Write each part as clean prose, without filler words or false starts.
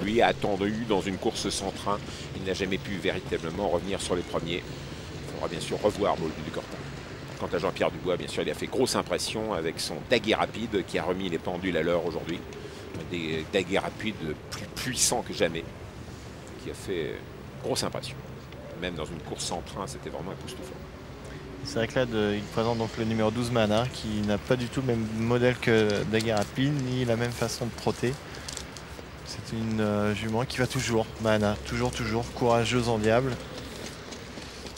aujourd'hui, attendu dans une course sans train. Il n'a jamais pu véritablement revenir sur les premiers. Il faudra bien sûr revoir Moldy du Cortin. Quant à Jean-Pierre Dubois, bien sûr, il a fait grosse impression avec son Daguerreapide qui a remis les pendules à l'heure aujourd'hui. Des Daguerreapides plus puissants que jamais, qui a fait grosse impression. Même dans une course sans train, c'était vraiment époustouflant. C'est vrai que là, il présente donc le numéro 12 Mana, qui n'a pas du tout le même modèle que Daguerreapide, ni la même façon de trotter. C'est une jument qui va toujours, Mana, toujours, courageuse en diable.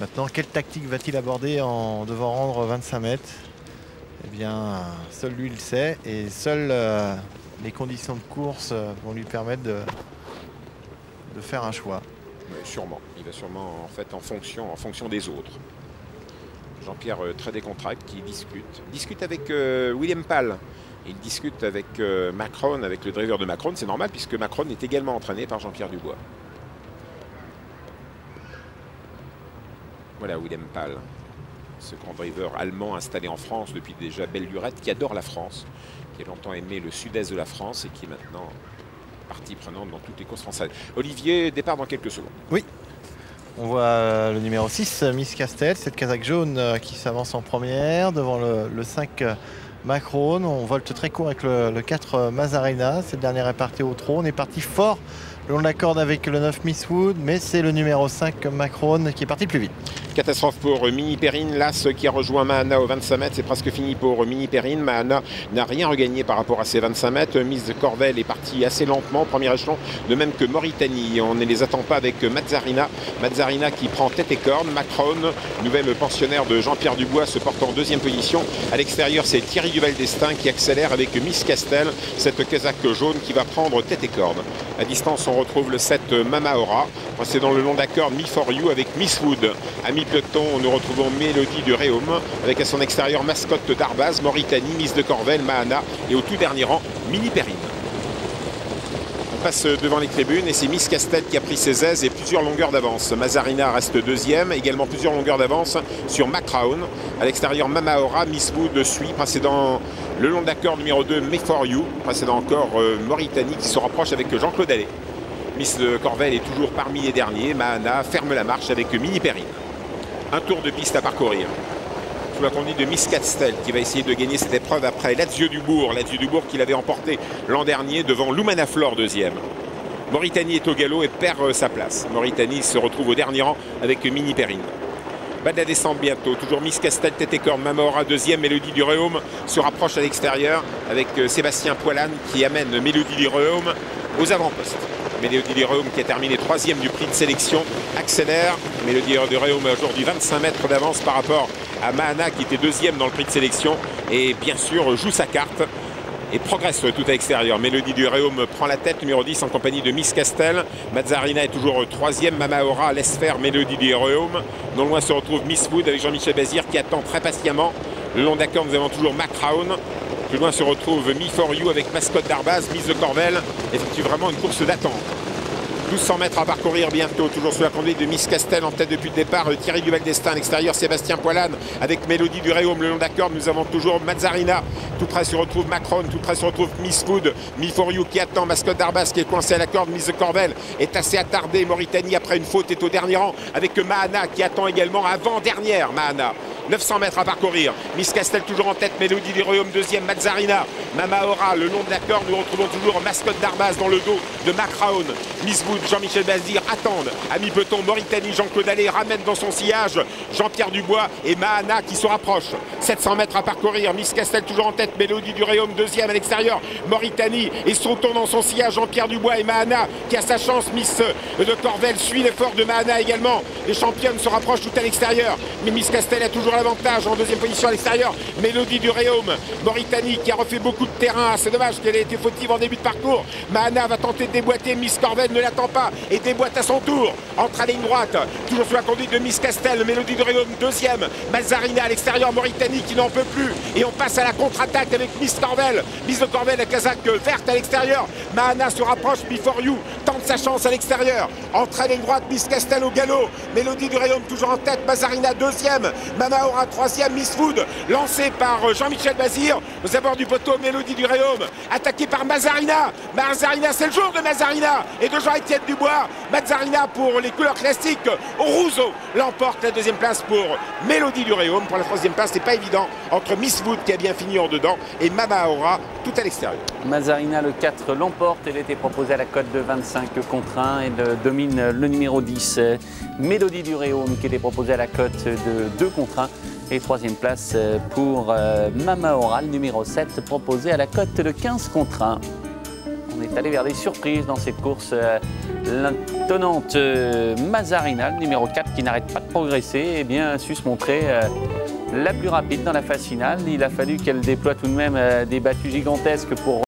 Maintenant, quelle tactique va-t-il aborder en devant rendre 25 mètres? Eh bien, seul lui le sait, et seules les conditions de course vont lui permettre de faire un choix. Mais sûrement, il va sûrement en fait en fonction des autres. Jean-Pierre très décontracté, qui discute avec William Pal. Il discute avec Macron, avec le driver de Macron. C'est normal puisque Macron est également entraîné par Jean-Pierre Dubois. Voilà William Pal, ce grand driver allemand installé en France depuis déjà belle lurette, qui adore la France, qui a longtemps aimé le sud-est de la France et qui est maintenant partie prenante dans toutes les courses françaises. Olivier, départ dans quelques secondes. Oui. On voit le numéro 6, Miss Castel, cette casaque jaune qui s'avance en première, devant le 5 Macron. On volte très court avec le 4 Mazarina. Cette dernière est partie au trot. On est parti fort le long de la corde avec le 9 Miss Wood, mais c'est le numéro 5 Macron qui est parti plus vite. Catastrophe pour Mini Perrine, l'As qui a rejoint Mahana aux 25 mètres, c'est presque fini pour Mini Perrine. Mahana n'a rien regagné par rapport à ses 25 mètres. Miss Corvel est partie assez lentement, premier échelon, de même que Mauritanie. On ne les attend pas avec Mazarina. Mazarina qui prend tête et corne. Macron, nouvelle pensionnaire de Jean-Pierre Dubois, se porte en deuxième position. À l'extérieur, c'est Thierry Duval d'Estaing qui accélère avec Miss Castel, cette casaque jaune qui va prendre tête et corne. À distance, on retrouve le 7 Mamaora, précédant le long d'accord Me For You avec Miss Wood. À mi-peloton, nous retrouvons Mélodie du Réaume avec à son extérieur Mascotte d'Arbaz, Mauritanie, Miss de Corvel, Mahana et au tout dernier rang, Mini Perrine. On passe devant les tribunes et c'est Miss Castel qui a pris ses aises et plusieurs longueurs d'avance. Mazarina reste deuxième, également plusieurs longueurs d'avance sur Macrown. À l'extérieur, Mamaora, Miss Wood suit, précédant le long d'accord numéro 2, Me For You, précédant encore Mauritanie qui se rapproche avec Jean-Claude Allais. Miss Corvel est toujours parmi les derniers. Mahana ferme la marche avec Mini Perrine. Un tour de piste à parcourir. Sous la conduite de Miss Castel qui va essayer de gagner cette épreuve après Lazio Dubourg. Lazio Dubourg qui l'avait emporté l'an dernier devant Lumanaflore deuxième. Mauritanie est au galop et perd sa place. Mauritanie se retrouve au dernier rang avec Mini Perrine. Bas de la descente bientôt. Toujours Miss Castel, tête et corne. Mamora deuxième. Mélodie du Réaume se rapproche à l'extérieur avec Sébastien Poilane qui amène Mélodie du Réaume aux avant-postes. Mélodie du Réaume qui a terminé troisième du prix de sélection accélère. Mélodie du Réaume a aujourd'hui 25 mètres d'avance par rapport à Mahana qui était deuxième dans le prix de sélection et bien sûr joue sa carte et progresse tout à l'extérieur. Mélodie du Réaume prend la tête, numéro 10 en compagnie de Miss Castel. Mazarina est toujours troisième. Mamaora laisse faire Mélodie du Réaume. Non loin se retrouve Miss Wood avec Jean-Michel Bazir qui attend très patiemment. Le long d'accord, nous avons toujours Macrown. Plus loin se retrouve Me For You avec Mascotte d'Arbaz, Miss de Corvel. Effectue vraiment une course d'attente. 1200 mètres à parcourir bientôt, toujours sous la conduite de Miss Castel en tête depuis le départ. Thierry Duval d'Estaing à l'extérieur, Sébastien Poilane avec Mélodie du Réaume le long d'accord. Nous avons toujours Mazarina. Tout près se retrouve Macron, tout près se retrouve Miss Wood. Me For You qui attend, Mascotte d'Arbaz qui est coincé à la corde. Miss de Corvel est assez attardée. Mauritanie après une faute est au dernier rang avec Mahana qui attend également avant-dernière. Mahana. 900 mètres à parcourir. Miss Castel toujours en tête, Mélodie du Réaume deuxième, Mazarina, Mamaora le long de la corde. Nous retrouvons toujours Mascotte d'Arbaz dans le dos de Macrown. Miss Wood, Jean-Michel Bazir attendent. À mi-peloton, Mauritanie, Jean-Claude Allais ramène dans son sillage Jean-Pierre Dubois et Mahana qui se rapprochent. 700 mètres à parcourir. Miss Castel toujours en tête, Mélodie du Réaume deuxième à l'extérieur. Mauritanie et se retourne dans son sillage Jean-Pierre Dubois et Mahana qui a sa chance. Miss de Corvel suit l'effort de Mahana également. Les championnes se rapprochent tout à l'extérieur. Mais Miss Castel a toujours l'avantage en deuxième position à l'extérieur. Mélodie du Réaume, Mauritanie qui a refait beaucoup de terrain. C'est dommage qu'elle ait été fautive en début de parcours. Mahana va tenter de déboîter. Miss Corvel ne l'attend pas et déboîte à son tour. Entre à ligne droite, toujours sous la conduite de Miss Castel. Mélodie du Réaume deuxième. Mazarina à l'extérieur. Mauritanie qui n'en peut plus. Et on passe à la contre-attaque avec Miss Corvel. Miss de Corvel, la casaque verte à l'extérieur. Mahana se rapproche. Me For You tente sa chance à l'extérieur. Entre à ligne droite, Miss Castel au galop. Mélodie du Réaume toujours en tête. Mazarina deuxième. Mama Aura, troisième. Miss Food, lancé par Jean-Michel Bazir. Aux abords du poteau, Mélodie du Réaume, attaqué par Mazarina. Mazarina, c'est le jour de Mazarina et de Jean-Étienne Dubois. Mazarina pour les couleurs classiques. Rousseau l'emporte, la deuxième place pour Mélodie du Réaume. Pour la troisième place, c'est pas évident entre Miss Food qui a bien fini en dedans et Mama Aura tout à l'extérieur. Mazarina, le 4, l'emporte. Elle était proposée à la cote de 25 contre 1. Elle domine le numéro 10, Mélodie du Réaume, qui était proposée à la cote de 2 contre 1. Et troisième place pour Mama Aura, le numéro 7, proposé à la cote de 15 contre 1. On est allé vers des surprises dans cette course. L'intonnante Mazarina, le numéro 4, qui n'arrête pas de progresser, eh bien, a su se montrer la plus rapide dans la phase finale. Il a fallu qu'elle déploie tout de même des battues gigantesques pour